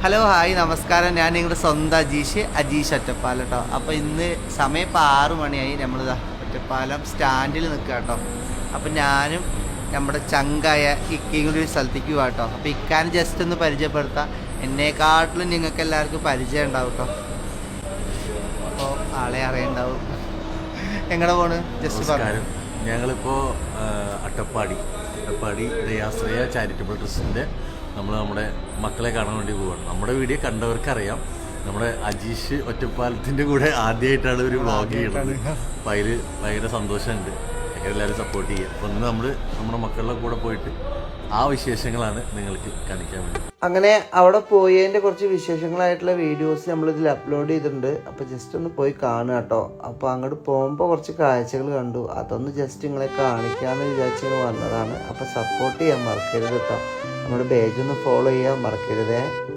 Hello hi നമസ്കാരം. ഞാൻ നിങ്ങളുടെ സ്വന്തം അജീഷ് ഒറ്റപ്പാലം കേട്ടോ. അപ്പോൾ ഇന്ന് സമയം ഇപ്പോൾ 6 മണിയായി. നമ്മൾ ഒറ്റപ്പാലം സ്റ്റാൻഡിൽ നിൽക്കുക കേട്ടോ. അപ്പോൾ ഞാനും നമ്മുടെ ചങ്കായ ഇക്കയും കൂടി ഒരു സ്ഥലത്തേക്ക് പോകാം കേട്ടോ. അപ്പോൾ ഇക്കാൻ ജസ്റ്റ് ഒന്ന് പരിചയപ്പെടുത്താം. എന്നെക്കാട്ടിലും നിങ്ങൾക്ക് എല്ലാവർക്കും പരിചയം ഉണ്ടാവും കേട്ടോ. അപ്പോൾ ആളെ അറിയുണ്ടാവും. എങ്ങനെ പോണ് ജസ്റ്റ് പറഞ്ഞു. ഞങ്ങളിപ്പോൾ അട്ടപ്പാടി ദയാശ്രയ ചാരിറ്റബിൾ ട്രസ്റ്റിൻ്റെ നമ്മുടെ മക്കളെ കാണാൻ വേണ്ടി പോവുകയാണ്. നമ്മുടെ വീഡിയോ കണ്ടവർക്കറിയാം, നമ്മുടെ അജീഷ് ഒറ്റപ്പാലത്തിൻ്റെ കൂടെ ആദ്യമായിട്ടാണ് ഒരു വ്ളോഗ് ചെയ്യുന്നത്. അപ്പോൾ അതിൽ ഭയങ്കര സന്തോഷമുണ്ട്. എല്ലാവരും സപ്പോർട്ട് ചെയ്യുക. അപ്പോൾ ഇന്ന് നമ്മുടെ മക്കളുടെ കൂടെ പോയിട്ട് ആ വിശേഷങ്ങളാണ് നിങ്ങൾക്ക് കാണിക്കാൻ വേണ്ടി. അങ്ങനെ അവിടെ പോയതിൻ്റെ കുറച്ച് വിശേഷങ്ങളായിട്ടുള്ള വീഡിയോസ് നമ്മളിതിൽ അപ്ലോഡ് ചെയ്തിട്ടുണ്ട്. അപ്പോൾ ജസ്റ്റ് ഒന്ന് പോയി കാണുക കേട്ടോ. അപ്പോൾ അങ്ങോട്ട് പോകുമ്പോൾ കുറച്ച് കാഴ്ചകൾ കണ്ടു. അതൊന്ന് ജസ്റ്റ് നിങ്ങളെ കാണിക്കാമെന്ന് വിചാരിച്ചു വന്നതാണ്. അപ്പോൾ സപ്പോർട്ട് ചെയ്യാൻ മറക്കരുത് കേട്ടോ. നമ്മുടെ പേജ് ഒന്ന് ഫോളോ ചെയ്യാൻ മറക്കരുതേ.